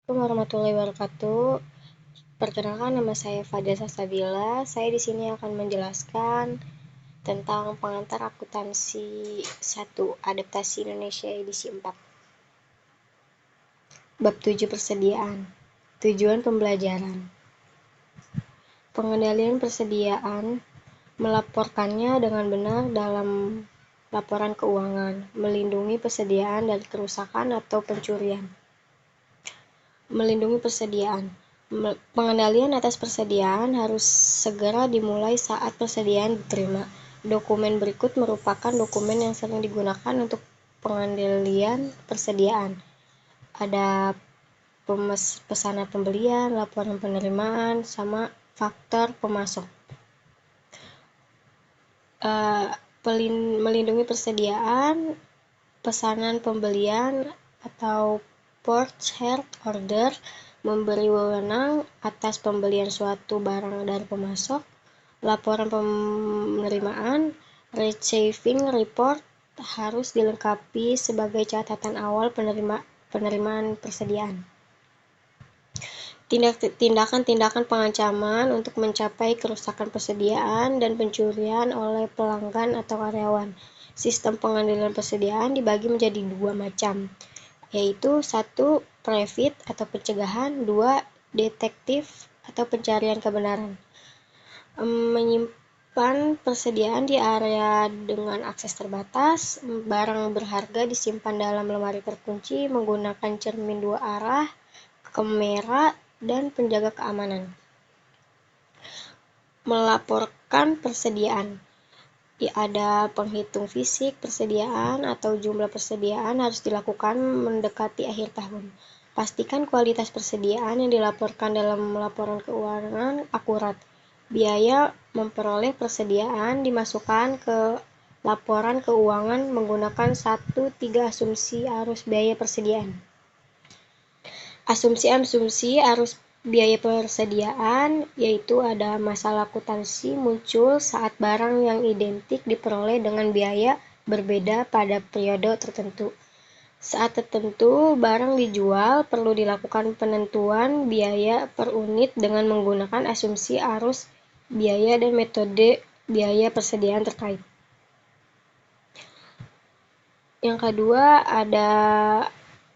Assalamualaikum warahmatullahi wabarakatuh. Perkenalkan, nama saya Fadila Salsabila. Saya di sini akan menjelaskan tentang pengantar akuntansi 1, adaptasi Indonesia edisi 4. Bab 7, persediaan. Tujuan pembelajaran. Pengendalian persediaan, melaporkannya dengan benar dalam laporan keuangan, melindungi persediaan dari kerusakan atau pencurian. Melindungi persediaan. Pengendalian atas persediaan harus segera dimulai saat persediaan diterima. Dokumen berikut merupakan dokumen yang sering digunakan untuk pengendalian persediaan. Ada pesanan pembelian, laporan penerimaan, sama faktor pemasok. Melindungi persediaan, pesanan pembelian atau purchase order memberi wewenang atas pembelian suatu barang dari pemasok. Laporan penerimaan, receiving report, harus dilengkapi sebagai catatan awal penerimaan persediaan. Tindakan-tindakan pengancaman untuk mencapai kerusakan persediaan dan pencurian oleh pelanggan atau karyawan. Sistem pengendalian persediaan dibagi menjadi 2 macam, yaitu 1. Prevent atau pencegahan, 2. Detektif atau pencarian kebenaran. Menyimpan persediaan di area dengan akses terbatas, barang berharga disimpan dalam lemari terkunci menggunakan cermin 2 arah, kamera, dan penjaga keamanan. Melaporkan persediaan. Ada penghitung fisik persediaan atau jumlah persediaan harus dilakukan mendekati akhir tahun. Pastikan kualitas persediaan yang dilaporkan dalam laporan keuangan akurat. Biaya memperoleh persediaan dimasukkan ke laporan keuangan menggunakan 1-3 asumsi arus biaya persediaan. Asumsi arus biaya persediaan, yaitu ada masalah akuntansi muncul saat barang yang identik diperoleh dengan biaya berbeda pada periode tertentu. Saat tertentu barang dijual, perlu dilakukan penentuan biaya per unit dengan menggunakan asumsi arus biaya dan metode biaya persediaan terkait. Yang kedua ada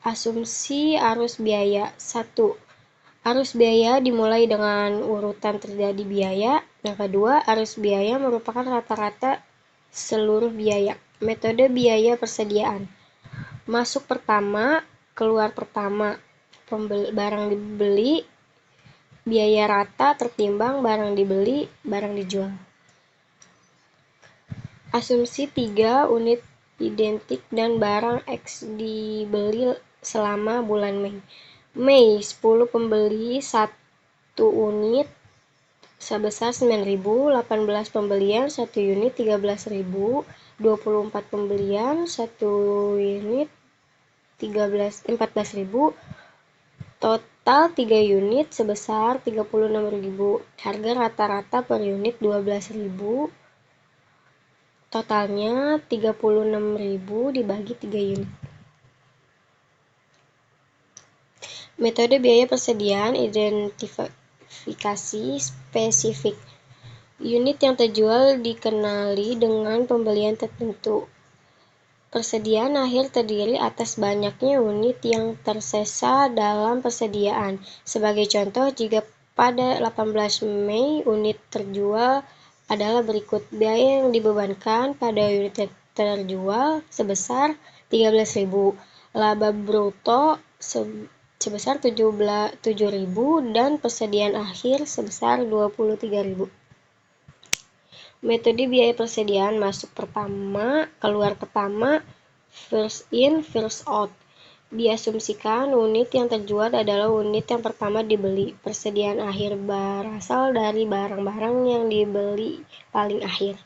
asumsi arus biaya. 1. Arus biaya dimulai dengan urutan terjadi biaya. Yang kedua, arus biaya merupakan rata-rata seluruh biaya. Metode biaya persediaan. Masuk pertama, keluar pertama. Barang dibeli, biaya rata tertimbang barang dibeli, barang dijual. Asumsi 3, unit identik dan barang X dibeli selama bulan Mei 10 pembeli 1 unit sebesar 9.000, 18 pembelian 1 unit 13.000, 24 pembelian 1 unit 14.000, total 3 unit sebesar 36.000. Harga rata-rata per unit 12.000. Totalnya 36.000 dibagi 3 unit. Metode biaya persediaan, identifikasi spesifik. Unit yang terjual dikenali dengan pembelian tertentu. Persediaan akhir terdiri atas banyaknya unit yang tersisa dalam persediaan. Sebagai contoh, jika pada 18 Mei unit terjual adalah berikut. Biaya yang dibebankan pada unit terjual sebesar 13.000. Laba bruto sebesar 7.000 dan persediaan akhir sebesar 23.000. Metode biaya persediaan masuk pertama, keluar pertama, first in, first out. Diasumsikan unit yang terjual adalah unit yang pertama dibeli. Persediaan akhir berasal dari barang-barang yang dibeli paling akhir.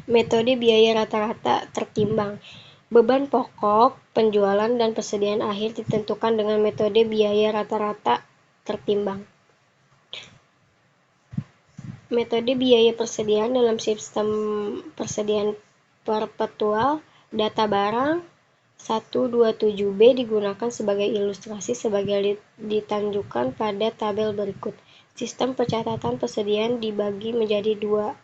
Metode biaya rata-rata tertimbang. Beban pokok, penjualan, dan persediaan akhir ditentukan dengan metode biaya rata-rata tertimbang. Metode biaya persediaan dalam sistem persediaan perpetual, data barang 127b digunakan sebagai ilustrasi sebagai ditunjukkan pada tabel berikut. Sistem pencatatan persediaan dibagi menjadi dua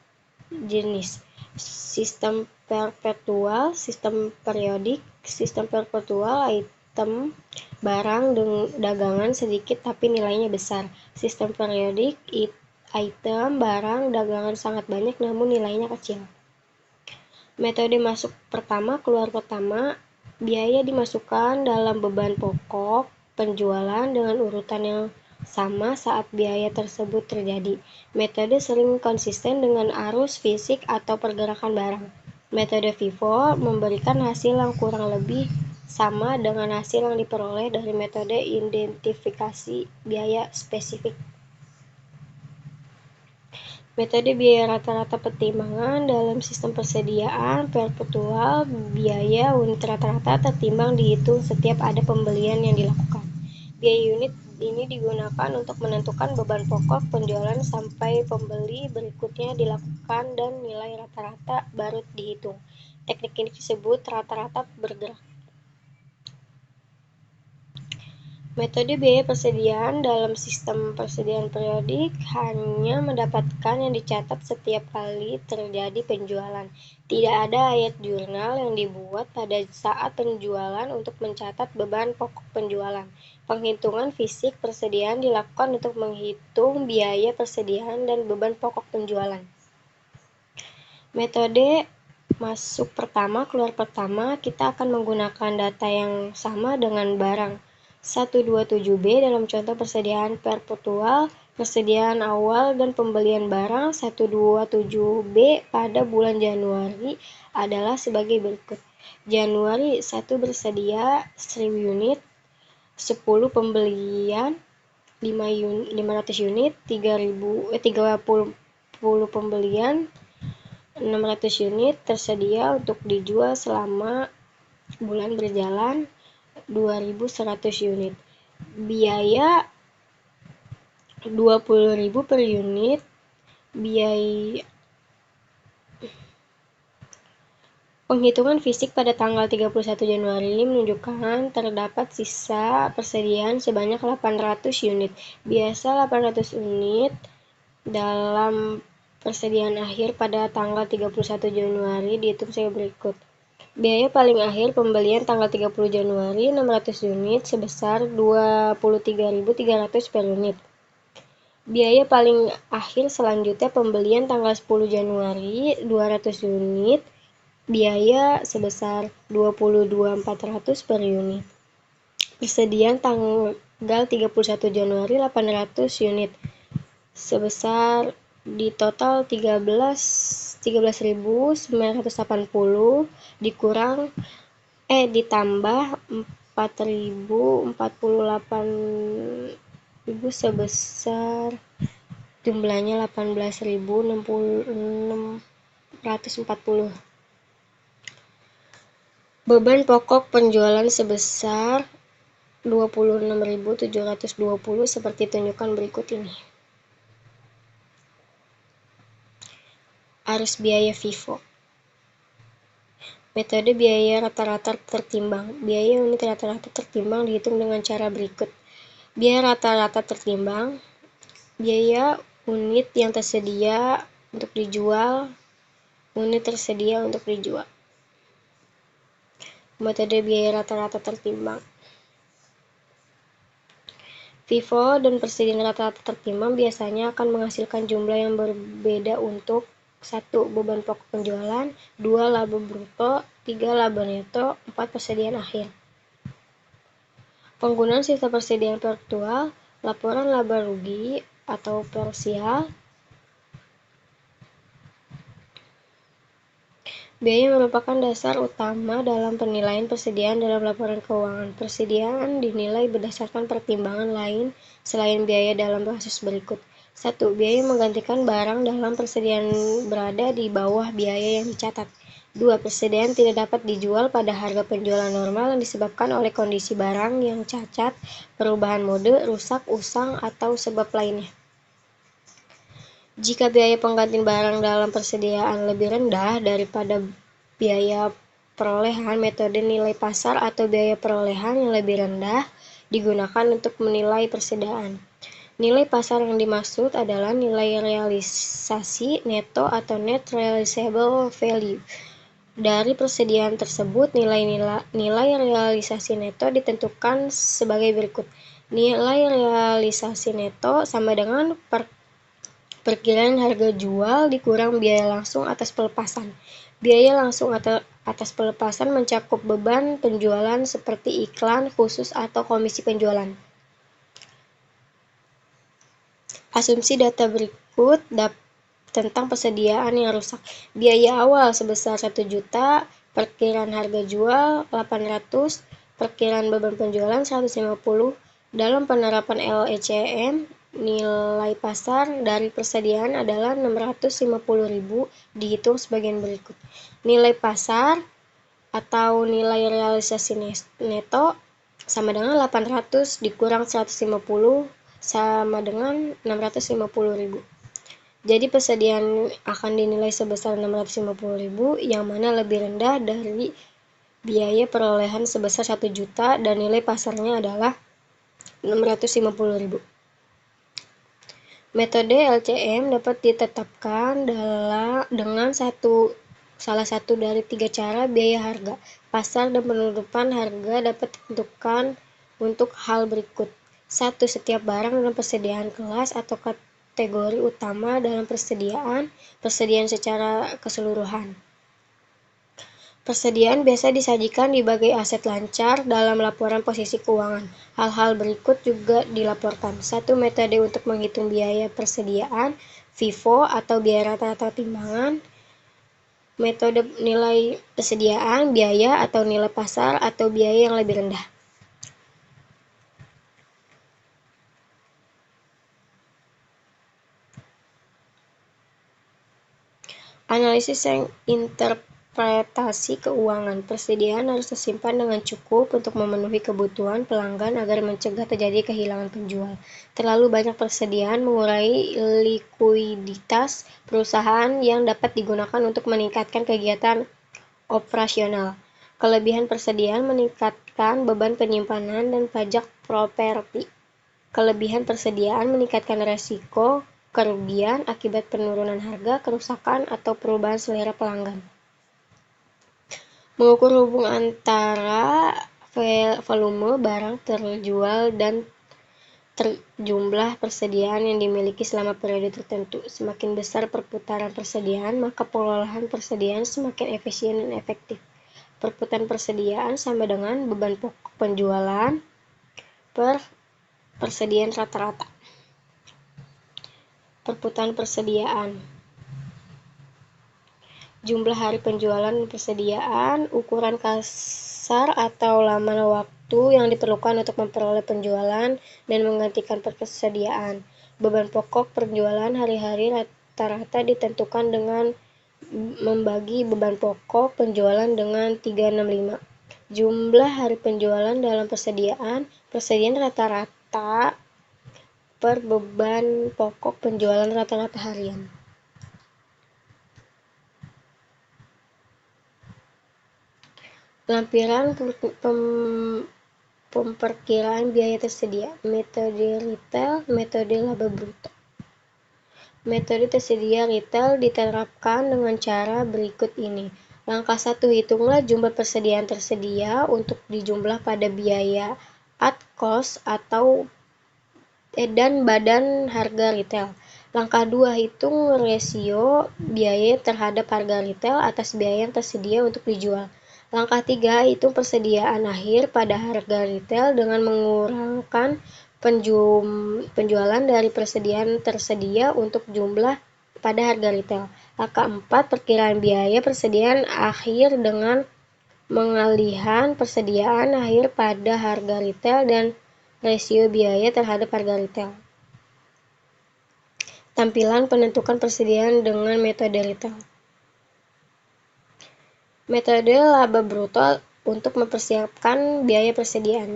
jenis, sistem perpetual, sistem periodik. Sistem perpetual item barang dagangan sedikit tapi nilainya besar. Sistem periodik item barang dagangan sangat banyak namun nilainya kecil. Metode masuk pertama keluar pertama, biaya dimasukkan dalam beban pokok penjualan dengan urutan yang sama saat biaya tersebut terjadi. Metode sering konsisten dengan arus fisik atau pergerakan barang. Metode FIFO memberikan hasil yang kurang lebih sama dengan hasil yang diperoleh dari metode identifikasi biaya spesifik. Metode biaya rata-rata pertimbangan dalam sistem persediaan perpetual, biaya unit rata-rata tertimbang dihitung setiap ada pembelian yang dilakukan. Biaya unit ini digunakan untuk menentukan beban pokok penjualan sampai pembeli berikutnya dilakukan dan nilai rata-rata baru dihitung. Teknik ini disebut rata-rata bergerak. Metode biaya persediaan dalam sistem persediaan periodik hanya mendapatkan yang dicatat setiap kali terjadi penjualan. Tidak ada ayat jurnal yang dibuat pada saat penjualan untuk mencatat beban pokok penjualan. Penghitungan fisik persediaan dilakukan untuk menghitung biaya persediaan dan beban pokok penjualan. Metode masuk pertama, keluar pertama, kita akan menggunakan data yang sama dengan barang 127b dalam contoh persediaan perpetual, persediaan awal dan pembelian barang 127b pada bulan Januari adalah sebagai berikut. Januari 1 bersedia 1000 unit, 10 pembelian 500 unit, 30 pembelian 600 unit tersedia untuk dijual selama bulan berjalan 2100 unit. Biaya 20.000 per unit. Biaya penghitungan fisik pada tanggal 31 Januari menunjukkan terdapat sisa persediaan sebanyak 800 unit. Biasa 800 unit dalam persediaan akhir pada tanggal 31 Januari dihitung sebagai berikut. Biaya paling akhir pembelian tanggal 30 Januari 600 unit sebesar 23.300 per unit. Biaya paling akhir selanjutnya pembelian tanggal 10 Januari 200 unit, biaya sebesar 22.400 per unit. Persediaan tanggal 31 Januari 800 unit sebesar di total 13.980 ditambah 4.048.000 sebesar jumlahnya 18.640. Beban pokok penjualan sebesar 26.720 seperti tunjukkan berikut ini. Arus biaya FIFO. Metode biaya rata-rata tertimbang. Biaya unit rata-rata tertimbang dihitung dengan cara berikut. Biaya rata-rata tertimbang, biaya unit yang tersedia untuk dijual, unit tersedia untuk dijual. Metode biaya rata-rata tertimbang. FIFO dan persediaan rata-rata tertimbang biasanya akan menghasilkan jumlah yang berbeda untuk 1. Beban pokok penjualan, 2. Laba bruto, 3. Laba neto, 4. Persediaan akhir. Penggunaan sistem persediaan perpetual, laporan laba rugi atau parsial. Biaya merupakan dasar utama dalam penilaian persediaan dalam laporan keuangan. Persediaan dinilai berdasarkan pertimbangan lain selain biaya dalam kasus berikut. 1. Biaya menggantikan barang dalam persediaan berada di bawah biaya yang dicatat. 2. Persediaan tidak dapat dijual pada harga penjualan normal yang disebabkan oleh kondisi barang yang cacat, perubahan mode, rusak, usang, atau sebab lainnya. Jika biaya pengganti barang dalam persediaan lebih rendah daripada biaya perolehan, metode nilai pasar atau biaya perolehan yang lebih rendah digunakan untuk menilai persediaan. Nilai pasar yang dimaksud adalah nilai realisasi neto atau net realizable value. Dari persediaan tersebut, nilai realisasi neto ditentukan sebagai berikut. Nilai realisasi neto sama dengan perkiraan harga jual dikurang biaya langsung atas pelepasan. Biaya langsung atas pelepasan mencakup beban penjualan seperti iklan khusus atau komisi penjualan. Asumsi data berikut tentang persediaan yang rusak. Biaya awal sebesar 1 juta, perkiraan harga jual 800, perkiraan beban penjualan 150. Dalam penerapan LECM, nilai pasar dari persediaan adalah 650.000 dihitung sebagian berikut. Nilai pasar atau nilai realisasi neto sama dengan 800 dikurang 150 sama dengan 650.000. Jadi persediaan akan dinilai sebesar 650.000 yang mana lebih rendah dari biaya perolehan sebesar 1 juta dan nilai pasarnya adalah 650.000. Metode LCM dapat ditetapkan dengan salah satu dari 3 cara biaya harga, pasar, dan penutupan harga dapat ditentukan untuk hal berikut. 1. Setiap barang dalam persediaan kelas atau kategori utama dalam persediaan secara keseluruhan. Persediaan biasa disajikan sebagai aset lancar dalam laporan posisi keuangan. Hal-hal berikut juga dilaporkan. 1. Metode untuk menghitung biaya persediaan, FIFO atau biaya rata-rata timbangan. Metode nilai persediaan, biaya atau nilai pasar atau biaya yang lebih rendah. Analisis yang interpretasi keuangan. Persediaan harus tersimpan dengan cukup untuk memenuhi kebutuhan pelanggan agar mencegah terjadi kehilangan penjual. Terlalu banyak persediaan mengurangi likuiditas perusahaan yang dapat digunakan untuk meningkatkan kegiatan operasional. Kelebihan persediaan meningkatkan beban penyimpanan dan pajak properti. Kelebihan persediaan meningkatkan resiko kerugian akibat penurunan harga, kerusakan, atau perubahan selera pelanggan. Mengukur hubungan antara volume barang terjual dan jumlah persediaan yang dimiliki selama periode tertentu. Semakin besar perputaran persediaan, maka pengolahan persediaan semakin efisien dan efektif. Perputaran persediaan sama dengan beban pokok penjualan per persediaan rata-rata. Perputaran persediaan. Jumlah hari penjualan dan persediaan, ukuran kasar atau lama waktu yang diperlukan untuk memperoleh penjualan dan menggantikan persediaan. Beban pokok penjualan hari-hari rata-rata ditentukan dengan membagi beban pokok penjualan dengan 365. Jumlah hari penjualan dalam persediaan rata-rata per beban pokok penjualan rata-rata harian. Lampiran pemperkiraan biaya tersedia. Metode retail, metode laba bruto. Metode tersedia retail diterapkan dengan cara berikut ini. Langkah 1, hitunglah jumlah persediaan tersedia untuk dijumlah pada biaya at cost atau dan badan harga retail. Langkah 2, hitung rasio biaya terhadap harga retail atas biaya yang tersedia untuk dijual. Langkah 3, hitung persediaan akhir pada harga retail dengan mengurangkan penjualan dari persediaan tersedia untuk jumlah pada harga retail. Langkah 4, perkiraan biaya persediaan akhir dengan mengalihan persediaan akhir pada harga retail dan rasio biaya terhadap harga retail. Tampilan penentukan persediaan dengan metode retail. Metode laba bruto untuk mempersiapkan biaya persediaan.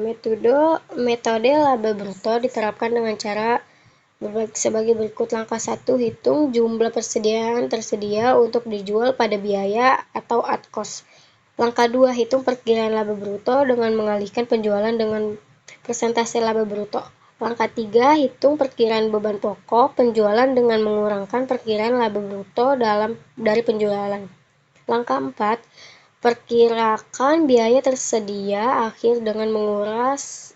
Metode laba bruto diterapkan dengan cara sebagai berikut. Langkah 1, hitung jumlah persediaan tersedia untuk dijual pada biaya atau at cost. Langkah 2, hitung perkiraan laba bruto dengan mengalihkan penjualan dengan persentase laba bruto. Langkah 3, hitung perkiraan beban pokok penjualan dengan mengurangkan perkiraan laba bruto dari penjualan. Langkah 4, perkirakan biaya tersedia akhir dengan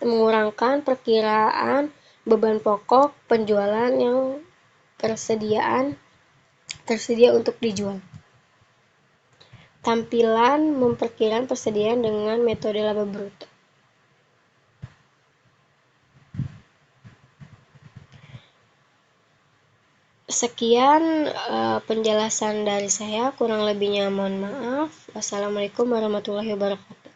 mengurangkan perkiraan beban pokok penjualan yang tersedia untuk dijual. Tampilan memperkirakan persediaan dengan metode laba bruto. Sekian penjelasan dari saya, kurang lebihnya mohon maaf. Wassalamualaikum warahmatullahi wabarakatuh.